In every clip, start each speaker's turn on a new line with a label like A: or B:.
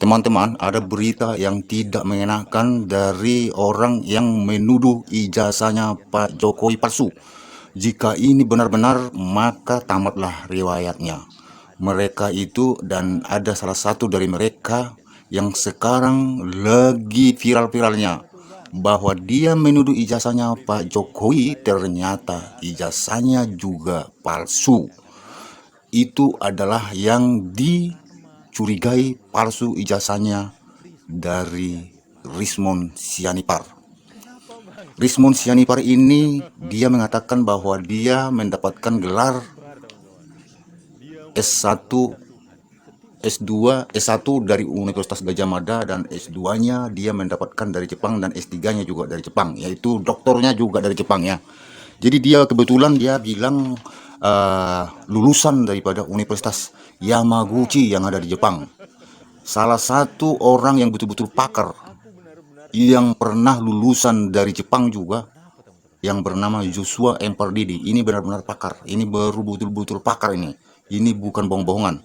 A: Teman-teman, ada berita yang tidak mengenakan dari orang yang menuduh ijazahnya Pak Jokowi palsu. Jika ini benar-benar, maka tamatlah riwayatnya. Mereka itu, dan ada salah satu dari mereka yang sekarang lagi viral-viralnya, bahwa dia menuduh ijazahnya Pak Jokowi, ternyata ijazahnya juga palsu. Itu adalah yang dicurigai palsu ijazahnya dari Rismon Sianipar. Rismon Sianipar ini dia mengatakan bahwa dia mendapatkan gelar S1, S2, S1 dari Universitas Gadjah Mada, dan S2-nya dia mendapatkan dari Jepang, dan S3-nya juga dari Jepang, yaitu doktornya juga dari Jepang ya. Jadi dia kebetulan dia bilang lulusan daripada Universitas Yamaguchi yang ada di Jepang. Salah satu orang yang betul-betul pakar yang pernah lulusan dari Jepang juga, yang bernama Joshua M. Pardede. Ini benar-benar pakar. Ini baru betul-betul pakar ini. Ini bukan bohong-bohongan.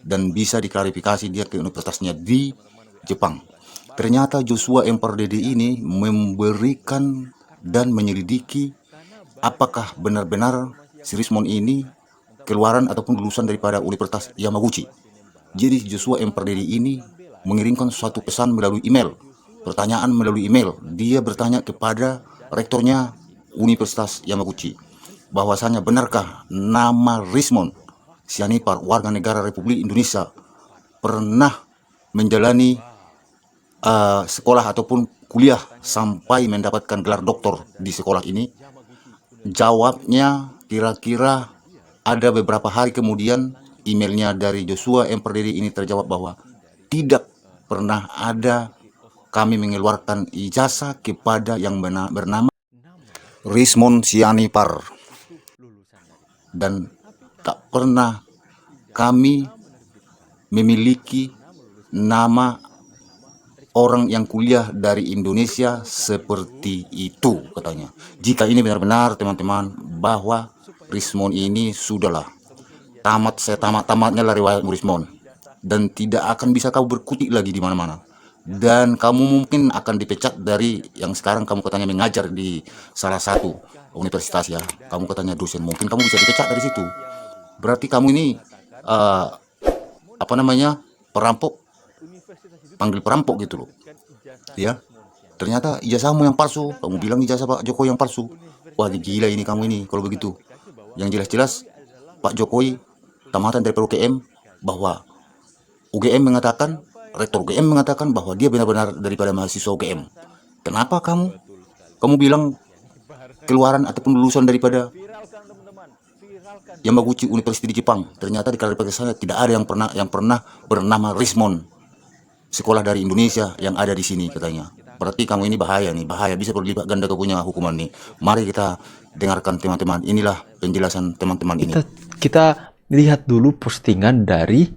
A: Dan bisa diklarifikasi dia ke universitasnya di Jepang. Ternyata Joshua M. Pardede ini memberikan dan menyelidiki apakah benar-benar si Rismon ini keluaran ataupun lulusan daripada Universitas Yamaguchi. Jadi Joshua M. Pardede ini mengirimkan suatu pesan melalui email, pertanyaan melalui email. Dia bertanya kepada rektornya Universitas Yamaguchi, bahwasanya benarkah nama Rismon Sianipar, warga negara Republik Indonesia, pernah menjalani sekolah ataupun kuliah sampai mendapatkan gelar doktor di sekolah ini. Jawabnya kira-kira ada beberapa hari kemudian, emailnya dari Joshua M. Pardede ini terjawab bahwa tidak pernah ada kami mengeluarkan ijazah kepada yang bernama Rismon Sianipar, dan tak pernah kami memiliki nama orang yang kuliah dari Indonesia seperti itu, katanya. Jika ini benar-benar teman-teman, bahwa Rismon ini sudahlah tamatnya lah riwayat Rismon, dan tidak akan bisa kau berkutik lagi di mana-mana, dan kamu mungkin akan dipecat dari yang sekarang kamu katanya mengajar di salah satu universitas ya. Kamu katanya dosen, mungkin kamu bisa dipecat dari situ. Berarti kamu ini perampok, panggil perampok gitu loh ya. Ternyata ijazahmu yang palsu, kamu bilang ijazah Pak Jokowi yang palsu. Wah, gila ini kamu ini kalau begitu. Yang jelas-jelas Pak Jokowi tamatan dari UGM, bahwa UGM mengatakan, rektor UGM mengatakan bahwa dia benar-benar daripada mahasiswa UGM. Kenapa kamu bilang keluaran ataupun lulusan daripada Yamaguchi University di Jepang? Ternyata di klarifikasi tidak ada yang pernah bernama Rismon sekolah dari Indonesia yang ada di sini, katanya. Berarti kamu ini bahaya nih, bahaya, bisa berlipat ganda kau punya hukuman nih. Mari kita dengarkan teman-teman, inilah penjelasan teman-teman ini.
B: Kita lihat dulu postingan dari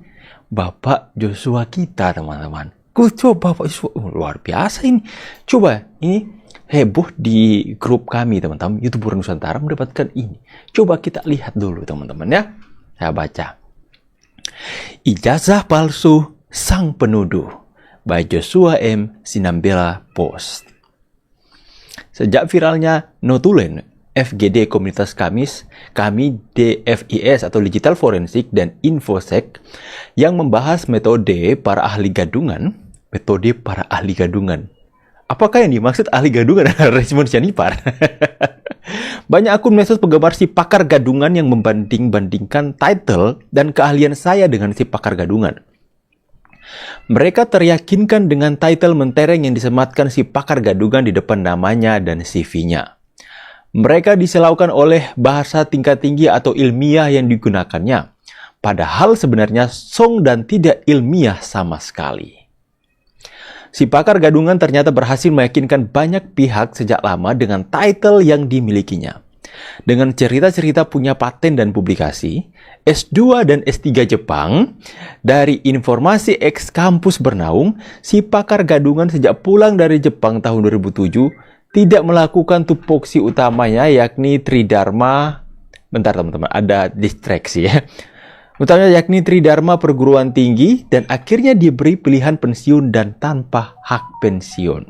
B: Bapak Joshua kita, teman-teman. Coba Bapak Joshua, luar biasa ini. Coba, ini heboh di grup kami, teman-teman. YouTuber Nusantara mendapatkan ini. Coba kita lihat dulu, teman-teman ya. Saya baca. Ijazah palsu sang penuduh by Joshua M. Sinambela Post. Sejak viralnya notulen FGD Komunitas kami DFIS atau Digital Forensik dan Infosek yang membahas metode para ahli gadungan. Apakah yang dimaksud ahli gadungan adalah Rismon Sianipar? Banyak akun medsos penggemar si pakar gadungan yang membanding-bandingkan title dan keahlian saya dengan si pakar gadungan. Mereka teryakinkan dengan title mentereng yang disematkan si pakar gadungan di depan namanya dan CV-nya. Mereka diselaukan oleh bahasa tingkat tinggi atau ilmiah yang digunakannya, padahal sebenarnya song dan tidak ilmiah sama sekali. Si pakar gadungan ternyata berhasil meyakinkan banyak pihak sejak lama dengan title yang dimilikinya. Dengan cerita-cerita punya paten dan publikasi, S2 dan S3 Jepang, dari informasi ex-kampus Bernaung, si pakar gadungan sejak pulang dari Jepang tahun 2007 tidak melakukan tupoksi utamanya yakni Tridharma. Bentar teman-teman, ada distraksi ya. Utangnya yakni Tridharma Perguruan Tinggi dan akhirnya diberi pilihan pensiun dan tanpa hak pensiun.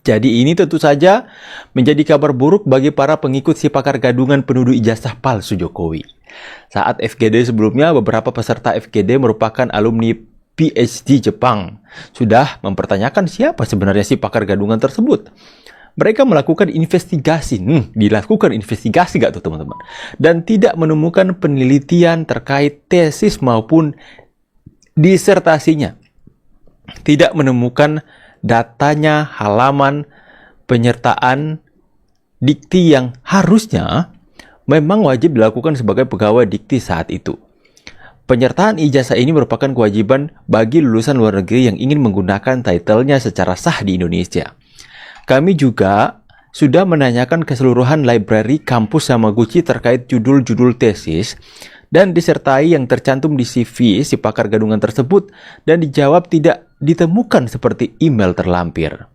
B: Jadi ini tentu saja menjadi kabar buruk bagi para pengikut si pakar gadungan penuduh ijazah palsu Jokowi. Saat FGD sebelumnya, beberapa peserta FGD merupakan alumni PhD Jepang. Sudah mempertanyakan siapa sebenarnya si pakar gadungan tersebut. Mereka melakukan investigasi, dilakukan investigasi nggak tuh teman-teman? Dan tidak menemukan penelitian terkait tesis maupun disertasinya. Tidak menemukan datanya, halaman, penyertaan, dikti yang harusnya memang wajib dilakukan sebagai pegawai dikti saat itu. Penyertaan ijazah ini merupakan kewajiban bagi lulusan luar negeri yang ingin menggunakan title-nya secara sah di Indonesia. Kami juga sudah menanyakan keseluruhan library kampus Yamaguchi terkait judul-judul tesis dan disertai yang tercantum di CV si pakar gadungan tersebut dan dijawab tidak ditemukan seperti email terlampir.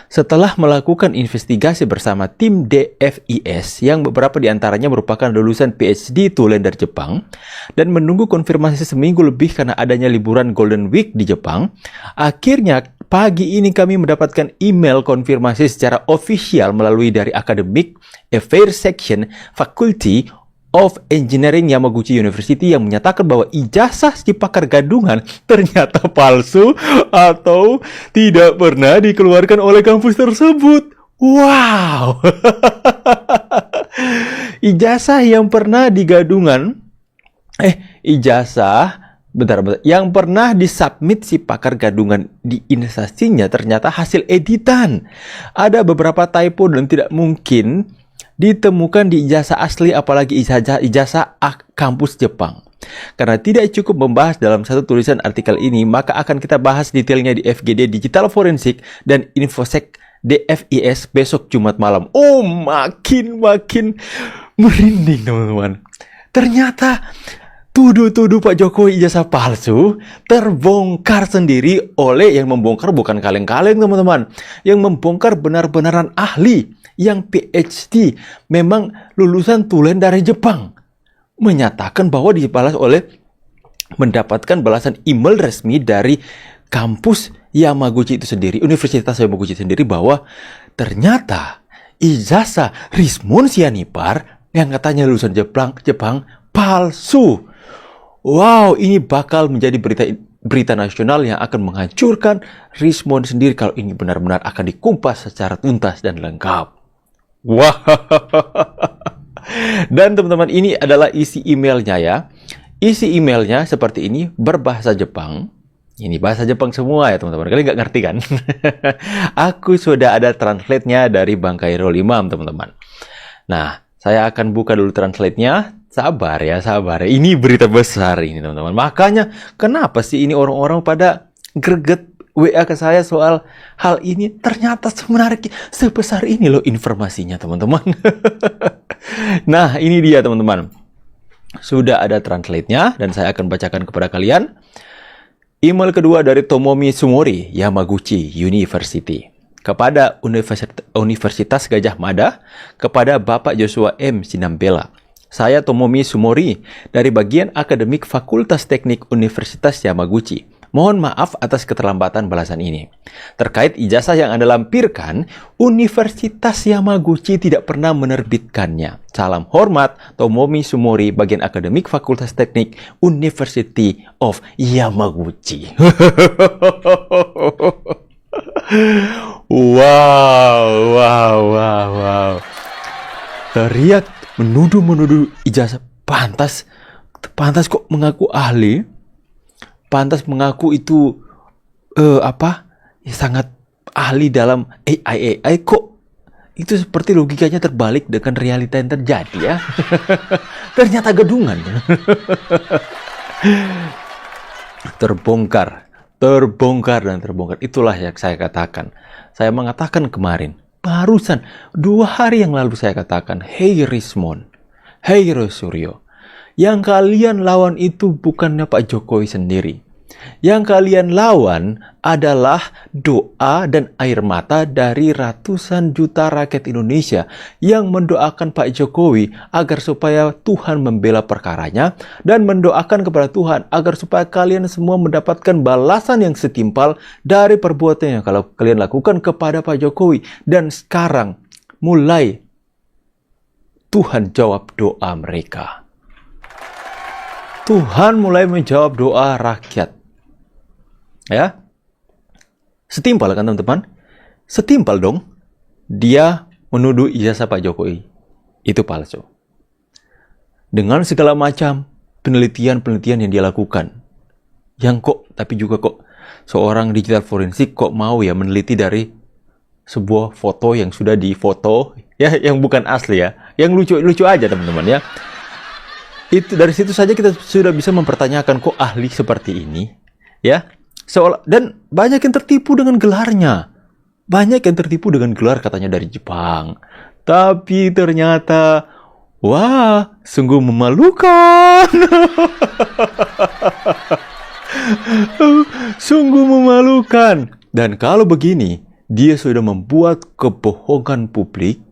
B: Setelah melakukan investigasi bersama tim DFIS yang beberapa diantaranya merupakan lulusan PhD tulen dari Jepang dan menunggu konfirmasi seminggu lebih karena adanya liburan Golden Week di Jepang, akhirnya pagi ini kami mendapatkan email konfirmasi secara ofisial melalui dari Academic Affairs Section Faculty of Engineering Yamaguchi University yang menyatakan bahwa ijazah si pakar gadungan ternyata palsu atau tidak pernah dikeluarkan oleh kampus tersebut. Wow! Ijazah yang pernah digadungan, yang pernah disubmit si pakar gadungan di instasinya ternyata hasil editan. Ada beberapa typo dan tidak mungkin ditemukan di ijazah asli, apalagi ijazah kampus Jepang. Karena tidak cukup membahas dalam satu tulisan artikel ini, maka akan kita bahas detailnya di FGD Digital Forensik dan Infosec DFIS besok Jumat malam. Oh, makin merinding teman-teman. Ternyata tuduh-tuduh Pak Jokowi ijazah palsu terbongkar sendiri oleh yang membongkar bukan kaleng-kaleng teman-teman. Yang membongkar benar-benaran ahli yang PhD, memang lulusan tulen dari Jepang, menyatakan bahwa dibalas oleh mendapatkan balasan email resmi dari kampus Yamaguchi itu sendiri, Universitas Yamaguchi sendiri, bahwa ternyata ijazah Rismon Sianipar yang katanya lulusan Jepang palsu. Wow, ini bakal menjadi berita nasional yang akan menghancurkan Rismon sendiri kalau ini benar-benar akan dikumpas secara tuntas dan lengkap. Wah, dan teman-teman, ini adalah isi emailnya ya. Isi emailnya seperti ini, berbahasa Jepang. Ini bahasa Jepang semua ya teman-teman. Kalian nggak ngerti kan? Aku sudah ada translate-nya dari Bang Khairul Imam teman-teman. Nah, saya akan buka dulu translate-nya. Sabar ya. Ini berita besar ini teman-teman. Makanya kenapa sih ini orang-orang pada greget WA ke saya soal hal ini? Ternyata sebenarnya sebesar ini loh informasinya teman-teman. Nah, ini dia teman-teman. Sudah ada translate-nya dan saya akan bacakan kepada kalian. Email kedua dari Tomomi Sumori, Yamaguchi University. Kepada Universitas Gajah Mada, kepada Bapak Joshua M. Sinambela. Saya Tomomi Sumori dari bagian akademik Fakultas Teknik Universitas Yamaguchi. Mohon maaf atas keterlambatan balasan ini. Terkait ijazah yang Anda lampirkan, Universitas Yamaguchi tidak pernah menerbitkannya. Salam hormat, Tomomi Sumori, bagian akademik Fakultas Teknik University of Yamaguchi. Wow. Teriak menuduh ijazah. Pantas kok mengaku ahli. Pantas mengaku itu sangat ahli dalam AI kok itu seperti logikanya terbalik dengan realita yang terjadi ya. Ternyata gadungan. Terbongkar. Itulah yang saya katakan. Saya mengatakan kemarin, barusan 2 hari yang lalu saya katakan, hey Rismon, hey Rosuryo, yang kalian lawan itu bukannya Pak Jokowi sendiri. Yang kalian lawan adalah doa dan air mata dari ratusan juta rakyat Indonesia yang mendoakan Pak Jokowi agar supaya Tuhan membela perkaranya dan mendoakan kepada Tuhan agar supaya kalian semua mendapatkan balasan yang setimpal dari perbuatan yang kalau kalian lakukan kepada Pak Jokowi. Dan sekarang mulai Tuhan jawab doa mereka. Tuhan mulai menjawab doa rakyat. Ya, setimpal kan teman-teman? Setimpal dong. Dia menuduh ijazah Pak Jokowi itu palsu. Dengan segala macam penelitian-penelitian yang dia lakukan. Tapi juga kok seorang digital forensik kok mau ya meneliti dari sebuah foto yang sudah difoto, ya, yang bukan asli ya. Yang lucu-lucu aja teman-teman ya. Itu dari situ saja kita sudah bisa mempertanyakan kok ahli seperti ini, ya. Dan banyak yang tertipu dengan gelarnya. Banyak yang tertipu dengan gelar katanya dari Jepang. Tapi ternyata, wah, sungguh memalukan. Sungguh memalukan. Dan kalau begini, dia sudah membuat kebohongan publik.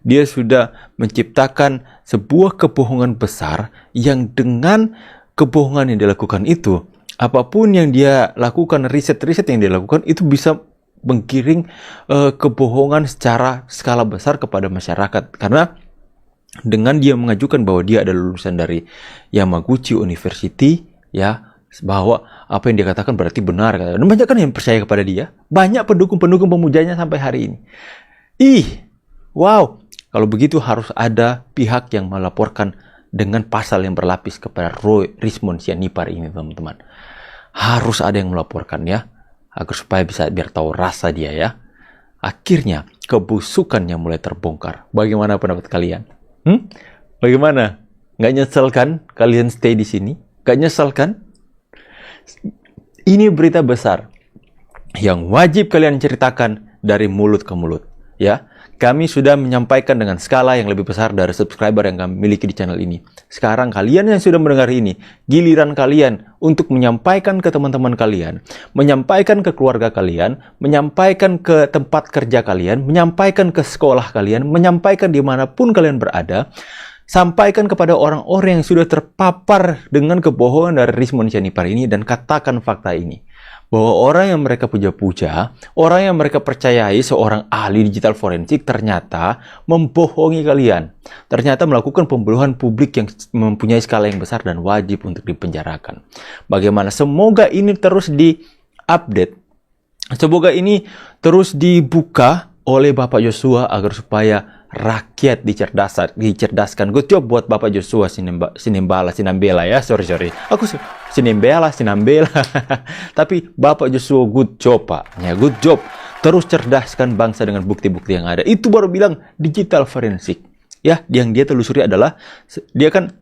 B: Dia sudah menciptakan sebuah kebohongan besar yang dengan kebohongan yang dilakukan itu, apapun yang dia lakukan, riset-riset yang dia lakukan, itu bisa menggiring kebohongan secara skala besar kepada masyarakat. Karena dengan dia mengajukan bahwa dia adalah lulusan dari Yamaguchi University, ya, bahwa apa yang dia katakan berarti benar. Dan banyak kan yang percaya kepada dia. Banyak pendukung-pendukung pemujanya sampai hari ini. Wow. Kalau begitu harus ada pihak yang melaporkan dengan pasal yang berlapis kepada Roy Rismond Sianipar ini, teman-teman. Harus ada yang melaporkan ya, agar supaya bisa biar tahu rasa dia ya. Akhirnya kebusukannya mulai terbongkar. Bagaimana pendapat kalian? Bagaimana? Nggak nyesel kan kalian stay di sini? Nggak nyesel kan? Ini berita besar yang wajib kalian ceritakan dari mulut ke mulut ya. Kami sudah menyampaikan dengan skala yang lebih besar dari subscriber yang kami miliki di channel ini. Sekarang kalian yang sudah mendengar ini, giliran kalian untuk menyampaikan ke teman-teman kalian, menyampaikan ke keluarga kalian, menyampaikan ke tempat kerja kalian, menyampaikan ke sekolah kalian, menyampaikan dimanapun kalian berada. Sampaikan kepada orang-orang yang sudah terpapar dengan kebohongan dari Rismond Sianipar ini dan katakan fakta ini. Bahwa orang yang mereka puja-puja, orang yang mereka percayai seorang ahli digital forensik ternyata membohongi kalian. Ternyata melakukan pembohongan publik yang mempunyai skala yang besar dan wajib untuk dipenjarakan. Bagaimana? Semoga ini terus di-update. Semoga ini terus dibuka oleh Bapak Joshua agar supaya rakyat dicerdaskan. Good job buat Bapak Joshua Sinambela ya. Sorry. Aku Sinambela. Tapi Bapak Joshua good job, Pak. Ya, good job. Terus cerdaskan bangsa dengan bukti-bukti yang ada. Itu baru bilang digital forensik. Ya, yang dia telusuri adalah dia kan